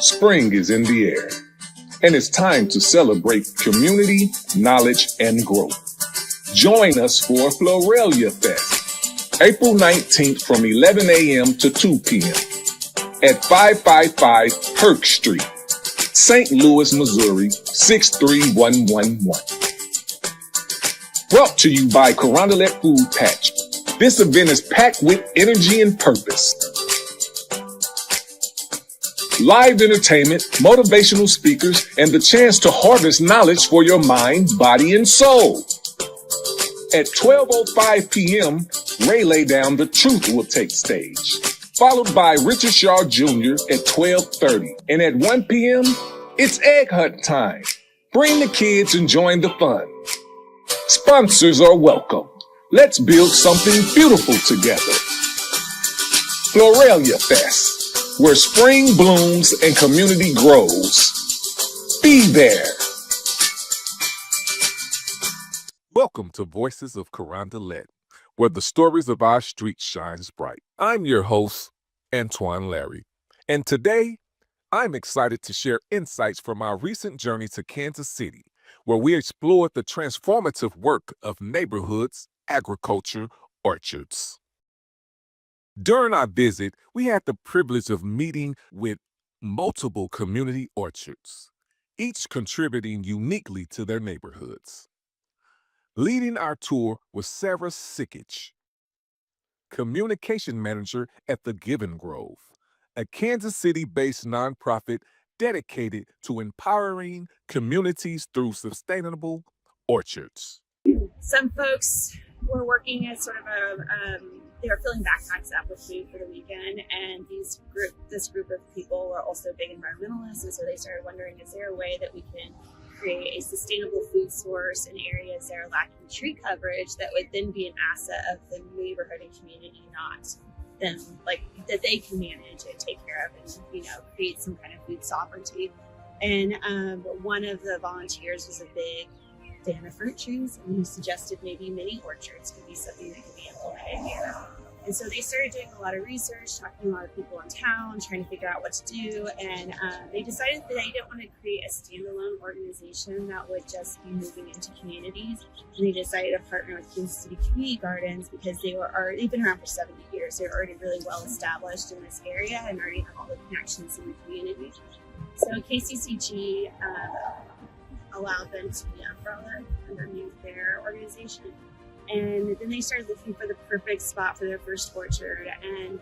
Spring is in the air, and it's time to celebrate community, knowledge, and growth. Join us for Florelia Fest, April 19th from 11 a.m. to 2 p.m. at 555 Perk Street, St. Louis, Missouri, 63111. Brought to you by Carondelet Food Patch. This event is packed with energy and purpose. Live entertainment, motivational speakers, and the chance to harvest knowledge for your mind, body, and soul. At 12:05 p.m., Ray Lay Down the Truth will take stage, followed by Richard Shaw Jr. at 12:30. And at 1 p.m., it's Egg Hunt time. Bring the kids and join the fun. Sponsors are welcome. Let's build something beautiful together. Florelia Fest, where spring blooms and community grows. Be there. Welcome to Voices of Carondelet, where the stories of our street shines bright. I'm your host, Antoine Larry, and today I'm excited to share insights from our recent journey to Kansas City, where we explored the transformative work of neighborhoods, agriculture, orchards. During our visit, we had the privilege of meeting with multiple community orchards, each contributing uniquely to their neighborhoods. Leading our tour was Sarah Sikich, Communication Manager at the Giving Grove, a Kansas City-based nonprofit dedicated to empowering communities through sustainable orchards. Some folks were working as sort of they were filling backpacks up with food for the weekend, and this group of people were also big environmentalists, and so they started wondering, is there a way that we can create a sustainable food source in areas that are lacking tree coverage that would then be an asset of the neighborhood and community, not them, like that they can manage and take care of and, create some kind of food sovereignty. And one of the volunteers was a big fan of fruit trees, and he suggested maybe mini orchards could be something that could be implemented here. And so they started doing a lot of research, talking to a lot of people in town, trying to figure out what to do. And they decided that they didn't want to create a standalone organization that would just be moving into communities. And they decided to partner with Kansas City Community Gardens because they've been around for 70 years. They're already really well established in this area and already have all the connections in the community. So KCCG allowed them to be umbrella underneath their organization. And then they started looking for the perfect spot for their first orchard. And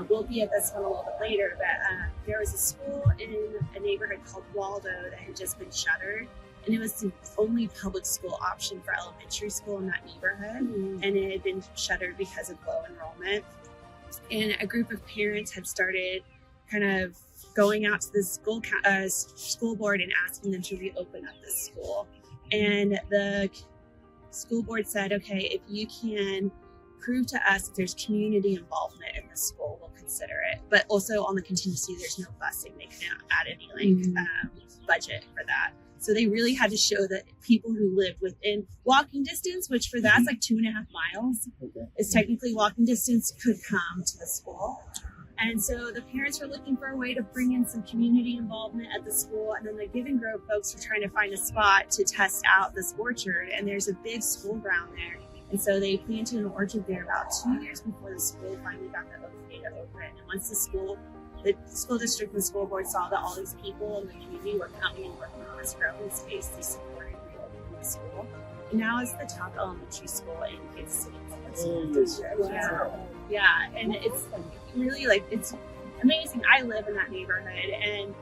we'll be at this one a little bit later, but there was a school in a neighborhood called Waldo that had just been shuttered. And it was the only public school option for elementary school in that neighborhood. Mm-hmm. And it had been shuttered because of low enrollment. And a group of parents had started kind of going out to the school board and asking them to reopen up this school. And the school board said, okay, if you can prove to us that there's community involvement in the school, we'll consider it. But also on the contingency, there's no busing. They couldn't add any budget for that. So they really had to show that people who lived within walking distance, which for that's like 2.5 miles, is technically walking distance, could come to the school. And so the parents were looking for a way to bring in some community involvement at the school. And then the Giving Grove folks were trying to find a spot to test out this orchard. And there's a big school ground there. And so they planted an orchard there about 2 years before the school finally got the okay to open. And once the school district and the school board saw that all these people in the community were coming and working on this growing space, they supported reopening the school. And now it's the top elementary school in Kansas City. Yeah, and it's really it's amazing. I live in that neighborhood, and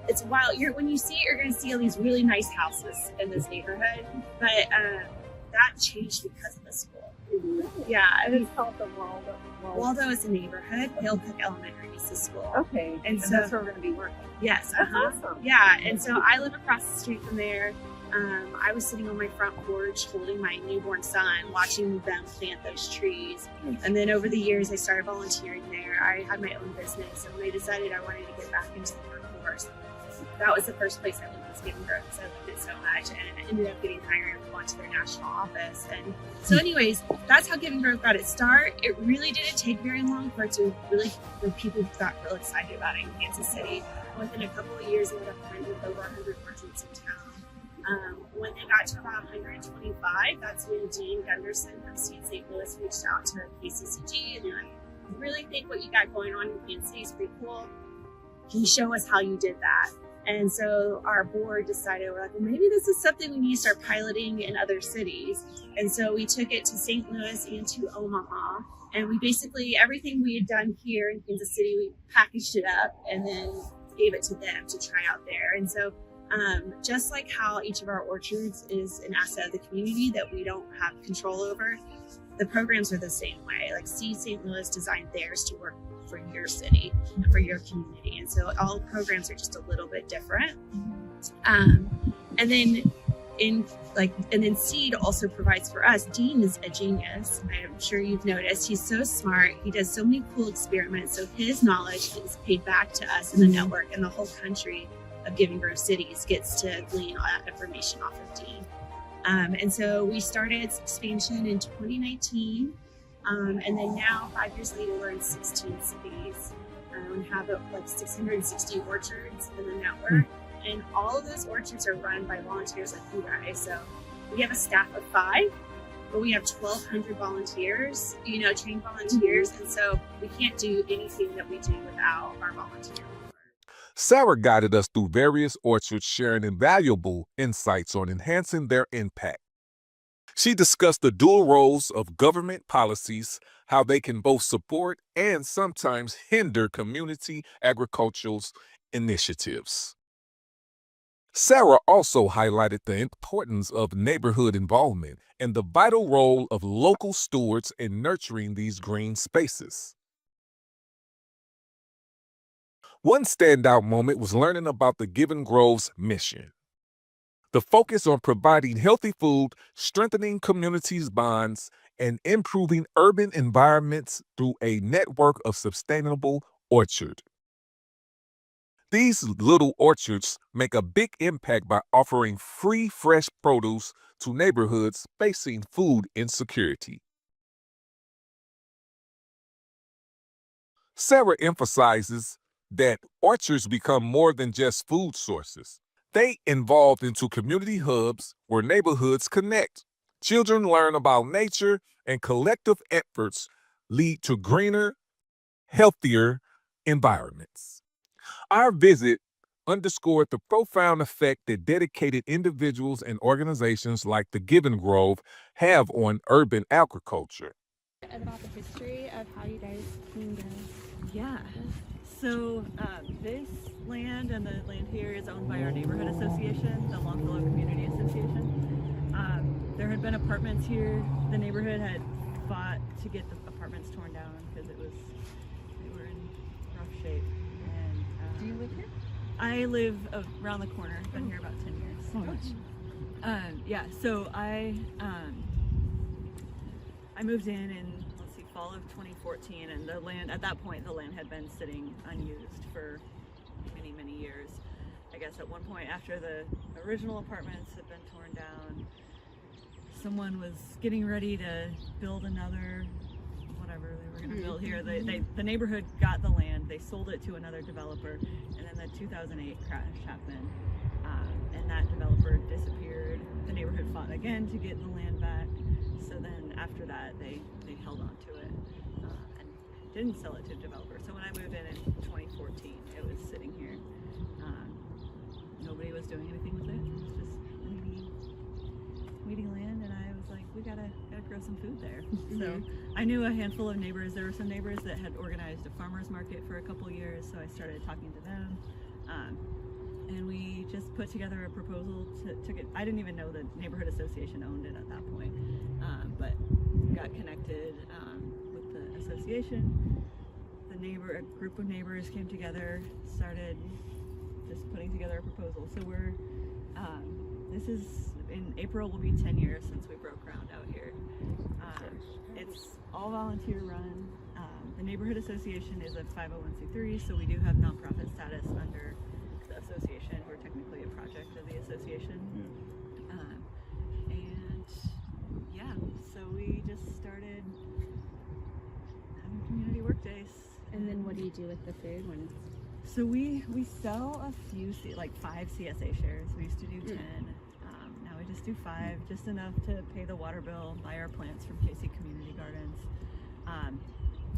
it's wild. When you see it, you're going to see all these really nice houses in this neighborhood, but that changed because of the school. Yeah, and it's called the Waldo is a neighborhood. Hillcook Elementary is the school. Okay, and so that's where we're going to be working. Yes, awesome. Yeah, and so I live across the street from there. I was sitting on my front porch holding my newborn son, watching them plant those trees. And then over the years, I started volunteering there. I had my own business, and when I decided I wanted to get back into the workforce, that was the first place I went, was Giving Grove, because I loved it so much, and I ended up getting hired to go into their national office. And so anyways, that's how Giving Grove got its start. It really didn't take very long for it to really, when people got real excited about it in Kansas City. within a couple of years, they would have planted over 100 orchards in town. When they got to about 125, that's when Dean Gunderson from Seed St. Louis reached out to KCCG and they're like, I really think what you got going on in Kansas City is pretty cool. Can you show us how you did that? And so our board decided, we're like, well, maybe this is something we need to start piloting in other cities. And so we took it to St. Louis and to Omaha. And we basically, everything we had done here in Kansas City, we packaged it up and then gave it to them to try out there. And so just like how each of our orchards is an asset of the community that we don't have control over, the programs are the same way. Like Seed St. Louis designed theirs to work for your city and for your community. And so all programs are just a little bit different. And then Seed also provides for us. Dean is a genius. I'm sure you've noticed. He's so smart. He does so many cool experiments. So his knowledge is paid back to us in the network, and the whole country of Giving Grove cities gets to glean all that information off of Dean. And so we started expansion in 2019. And then now, 5 years later, we're in 16 cities. We have like 660 orchards in the network. And all of those orchards are run by volunteers like you guys. So we have a staff of 5, but we have 1,200 volunteers, trained volunteers. And so we can't do anything that we do without our volunteers. Sarah guided us through various orchards, sharing invaluable insights on enhancing their impact. She discussed the dual roles of government policies, how they can both support and sometimes hinder community agricultural initiatives. Sarah also highlighted the importance of neighborhood involvement and the vital role of local stewards in nurturing these green spaces. One standout moment was learning about the Giving Grove's mission. The focus on providing healthy food, strengthening communities' bonds, and improving urban environments through a network of sustainable orchards. These little orchards make a big impact by offering free, fresh produce to neighborhoods facing food insecurity. Sarah emphasizes that orchards become more than just food sources. They evolve into community hubs where neighborhoods connect. Children learn about nature, and collective efforts lead to greener, healthier environments. Our visit underscored the profound effect that dedicated individuals and organizations like the Giving Grove have on urban agriculture. About the history of how you guys came to. Yeah. So this land and the land here is owned by our neighborhood association, the Longfellow Community Association. There had been apartments here. The neighborhood had fought to get the apartments torn down because they were in rough shape. And Do you live here? I live around the corner. I've been here about 10 years. Oh, nice. Yeah. So I moved in fall of 2014, and the land at that point, the land had been sitting unused for many, many years. I guess at one point after the original apartments had been torn down, someone was getting ready to build another whatever they were going to build here. The neighborhood got the land, they sold it to another developer, and then the 2008 crash happened, and that developer disappeared. The neighborhood fought again to get the land back. So then after that, they held on to it and didn't sell it to a developer. So when I moved in 2014, it was sitting here. Nobody was doing anything with it. It was just weeding land, and I was like, we gotta grow some food there. So I knew a handful of neighbors. There were some neighbors that had organized a farmer's market for a couple years, so I started talking to them. And we just put together a proposal to get, I didn't even know the neighborhood association owned it at that point, but got connected with the association. A group of neighbors came together, started just putting together a proposal. So we're, this is, in April will be 10 years since we broke ground out here. It's all volunteer run. The neighborhood association is a 501c3, so we do have nonprofit status under the association. We're technically a project of the association. And yeah, so we just started having community work days. And then what do you do with the food when So we sell a few, like 5 CSA shares. We used to do 10. Now we just do 5, just enough to pay the water bill, buy our plants from KC Community Gardens.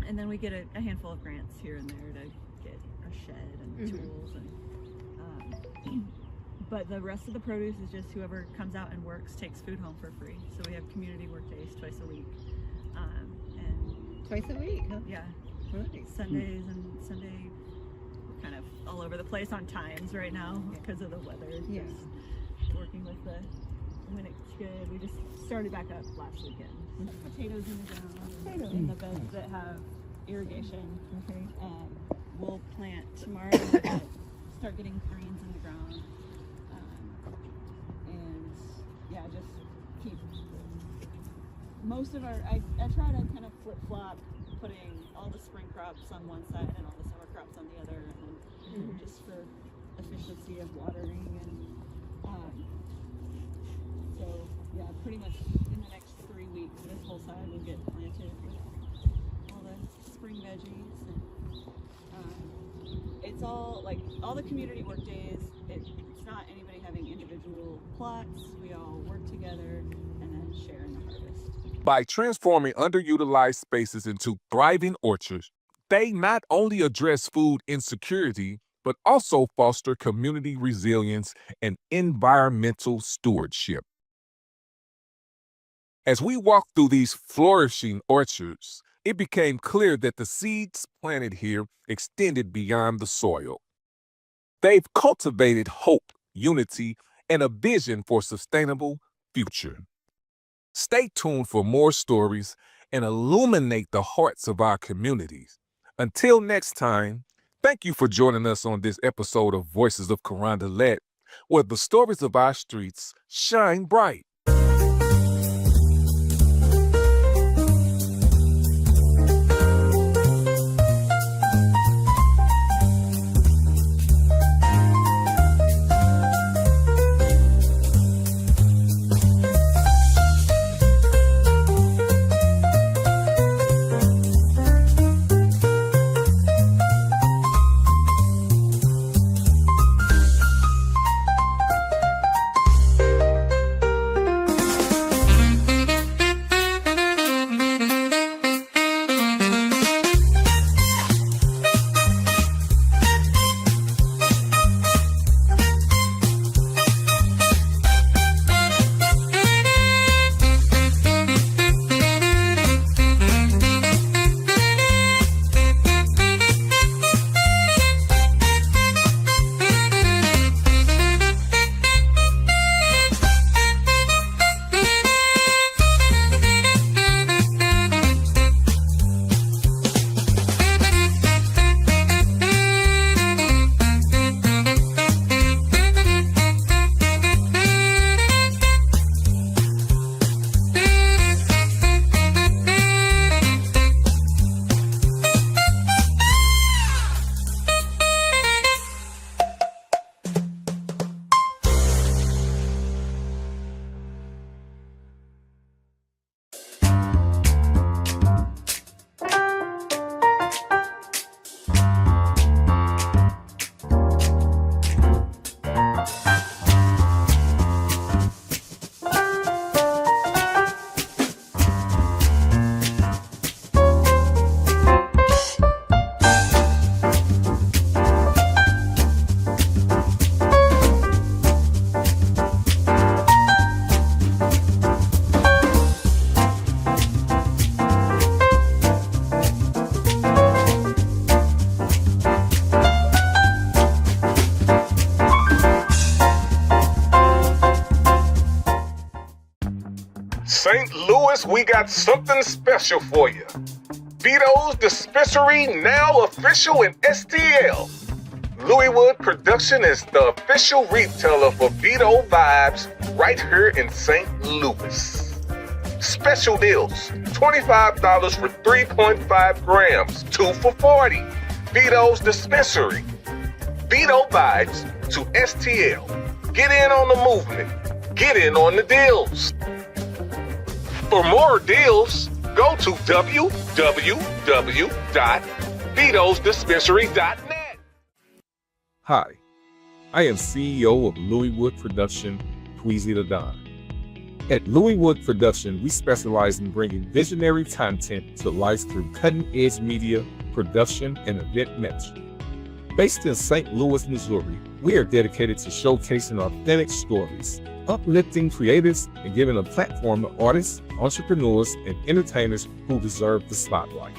And then we get a handful of grants here and there to get a shed and tools. And but the rest of the produce is just whoever comes out and works takes food home for free. So we have community work days twice a week. And Twice a week, huh? yeah, Really? Sundays and Sunday, we're kind of all over the place on times right now because of the weather. Yeah. Just working with when it's good. We just started back up last weekend. Potatoes in the ground, in the beds that have irrigation. Okay. We'll plant tomorrow. We'll start getting greens in the ground. And yeah, just keep most of our, I try to kind of flip-flop, putting all the spring crops on one side and all the summer crops on the other, and then just for efficiency of watering. And so yeah, pretty much in the next 3 weeks this whole side will get planted with all the spring veggies. And it's all like all the community work days, it's not anybody having individual plots. We all work together and then share in the harvest. By transforming underutilized spaces into thriving orchards, they not only address food insecurity, but also foster community resilience and environmental stewardship. As we walked through these flourishing orchards, it became clear that the seeds planted here extended beyond the soil. They've cultivated hope, unity, and a vision for a sustainable future. Stay tuned for more stories and illuminate the hearts of our communities. Until next time, thank you for joining us on this episode of Voices of Carondelet, where the stories of our streets shine bright. St. Louis, we got something special for you. Vito's Dispensary, now official in STL. Louiswood Production is the official retailer for Vito Vibes right here in St. Louis. Special deals, $25 for 3.5 grams, 2 for $40. Vito's Dispensary. Vito Vibes to STL. Get in on the movement. Get in on the deals. For more deals, go to www.vitosdispensary.net. Hi, I am CEO of Louis Wood Production, Tweezy the Don. At Louis Wood Production, we specialize in bringing visionary content to life through cutting-edge media, production, and event management. Based in St. Louis, Missouri, we are dedicated to showcasing authentic stories, uplifting creatives, and giving a platform to artists, entrepreneurs, and entertainers who deserve the spotlight.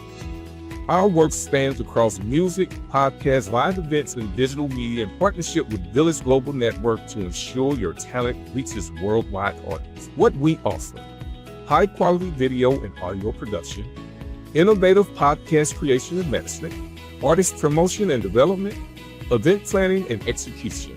Our work spans across music, podcasts, live events, and digital media in partnership with Village Global Network to ensure your talent reaches worldwide audiences. What we offer: high-quality video and audio production, innovative podcast creation and management, artist promotion and development, event planning and execution.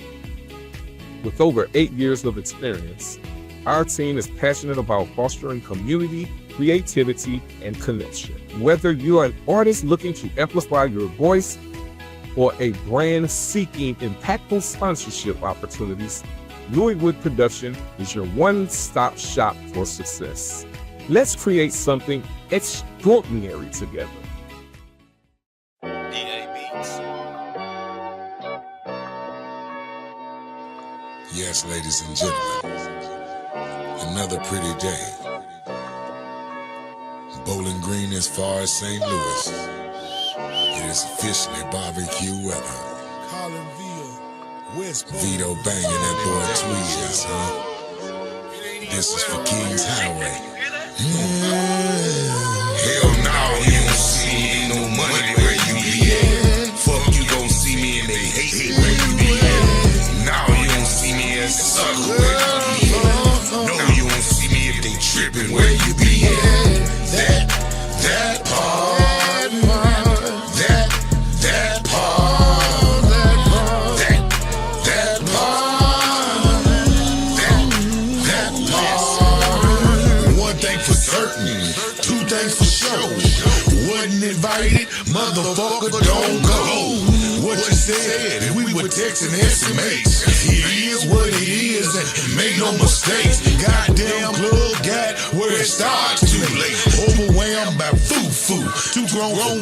With over 8 years of experience, our team is passionate about fostering community, creativity, and connection. Whether you are an artist looking to amplify your voice or a brand seeking impactful sponsorship opportunities, Louis Wood Production is your one-stop shop for success. Let's create something extraordinary together. Yes, ladies and gentlemen, another pretty day. Bowling Green as far as St. Louis. It is officially barbecue weather. Vito banging that boy Tweez, huh? This is for King's Highway. Hell no, you don't see me, ain't no money where you be at. Fuck, you gon' see me and they hate me where you be at. Now you don't see me as a sucker where you be at. No, you don't see me if they trippin' where you be at. That part, One thing for certain, two things for sure. Wasn't invited, motherfucker, don't go. What you said, and we were texting estimates. It is what it is, and make no mistakes. Goddamn club got where it starts too late. Overwhelmed by foo-foo, too grown for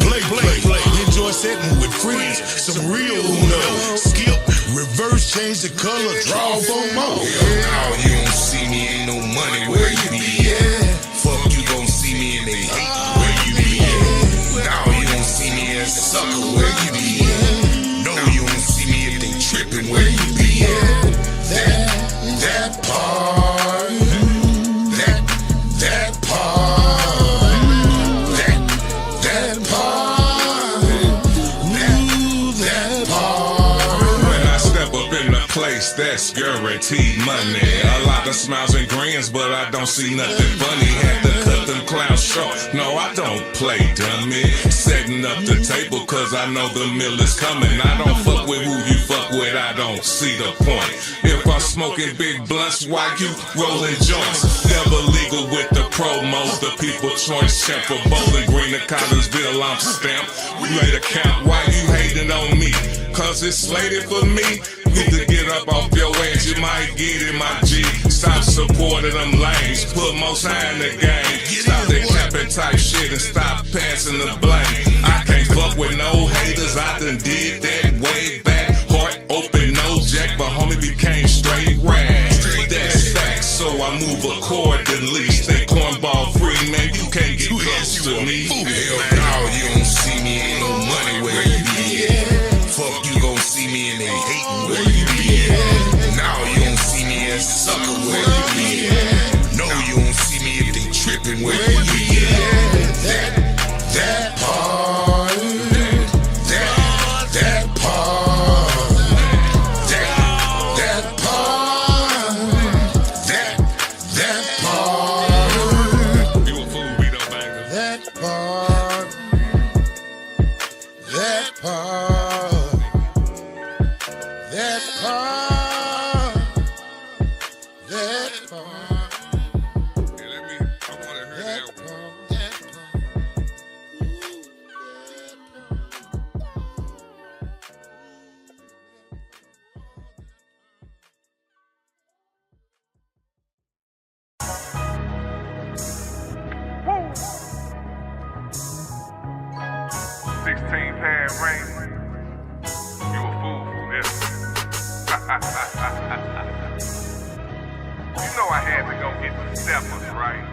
play. Enjoy setting with friends, some real Uno. Skip, reverse, change the color, draw for more. Now you don't see me, ain't no money where you be at. Fuck, you gon' see me and they hate where you be at. Now you don't see me as a sucker where you be at. No, you don't see me if they trippin' where you be at. That part, that part, that part, that part. When I step up in the place, that's guaranteed money. A lot of smiles and grins, but I don't see nothing funny. Had to cut them clowns short. No, I don't play dummy. Setting up the table, cause I know the meal is coming. I don't fuck with who you fuck with, I don't see the point. If I'm smoking big blunts, why you rolling joints? Never legal with the promos, the people choice champ for Bowling Green and Collinsville, I'm stamped. We laid a count, why you hating on me? Cause it's slated for me. Need to get up off your ass, you might get in my G. Stop supporting them lanes, put most high in the game. Stop that capping type shit and stop passing the blame. I can't fuck with no haters, I done did that way back. Heart open, no jack, but homie became straight rag. That's facts, so I move accordingly. Stay cornball free, man, you can't get close to me. Hell no, you don't see me, ain't no money where you be at. Fuck, you gon' see me and they hatin' where you be at. Now you don't see me as a sucker where you be at. No, you don't see me if they trippin' where you be at. That part, that part, that part, that part. You a fool, beat up banger. That part, that part, that part, that part, I wanna hear that one. that part. Woo! 16 pad rain. You a fool for this. get the steppers, right?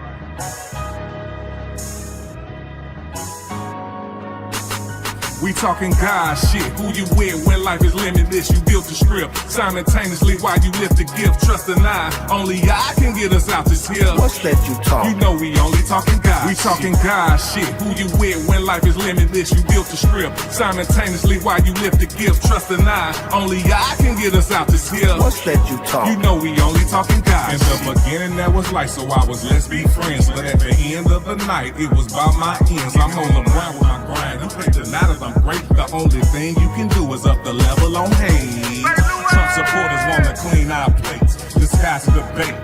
We talking God shit. Who you with when life is limitless? You built the script simultaneously while you lift the gift. Trust and I, only I can get us out this hill. What's that you talk? You know we only talking God. We talking God shit. Who you with when life is limitless? You built the script simultaneously while you lift the gift. Trust and I, only I can get us out this hill. What's that you talk? You know we only talking God. In the beginning that was light, so I was let's be friends. But at the end of the night, it was by my ends. I'm on the ground with my grind. You think tonight is I'm great. The only thing you can do is up the level on hay. Trump supporters wanna clean our plates. Disguise debate,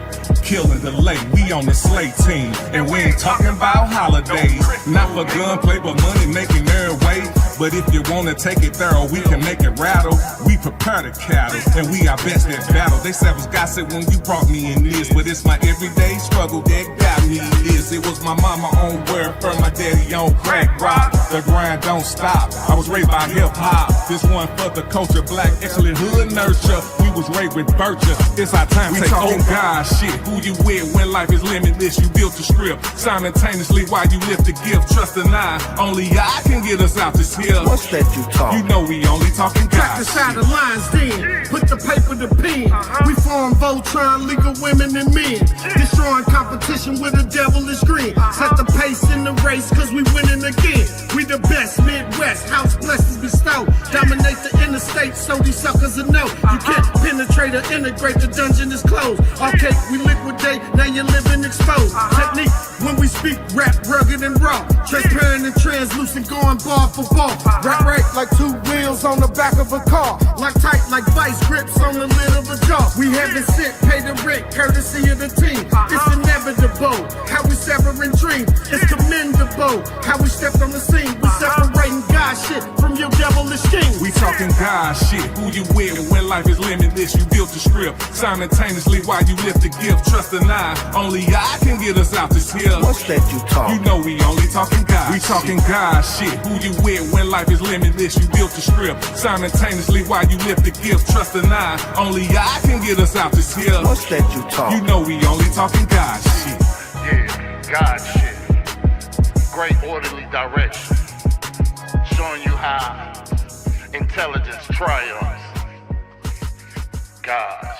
kill and delay. We on the slate team, and we ain't talking about holidays. Not for gunplay, but money making their way. But if you wanna take it thorough, we can make it rattle. We prepare the cattle, and we are best at battle. They said was gossip when you brought me in this, but it's my everyday struggle that got me this. It was my mama on welfare, my daddy on crack rock. The grind don't stop. I was raised by hip hop. This one for the culture, black excellent hood nurture. We was raised with virtue. It's our time to take over. God shit. Who you with when life is limitless? You built the script simultaneously while you lift the gift. Trust and I, only I can get us out this hill. What's that you talk? You know we only talking God. Crack the side of lines then, put the paper to pen. We form Voltron, legal women and men. Destroying competition with a devilish grin. Set the pace in the race, cause we winning again. We the best, Midwest, house blessings bestow. Dominate the interstate, so these suckers will know. You can't penetrate or integrate, the dungeon is closed. Okay, we liquidate, now you're living exposed. Technique, when we speak, rap rugged and raw. Transparent and translucent, going bar for bar. Right like two wheels on the back of a car. Like tight like vice grips on the lid of a jar. We haven't sent, pay the rent, courtesy of the team. It's inevitable, how we severing dreams. It's commendable, how we stepped on the scene. We separating God shit from your devilish schemes. We talking God shit. Who you with when life is limitless? You built the script simultaneously while you lift the gift. Trust and I, only I can get us out this hill. What's that you talk? You know we only talking God. We talking God shit. Who you with when life is limitless? You built the script simultaneously while you lift the gift. Trust and I, only I can get us out this hill. What's that you talk? You know we only talking God shit. Yeah, God shit. Great orderly direction. Showing you how intelligence triumphs. God.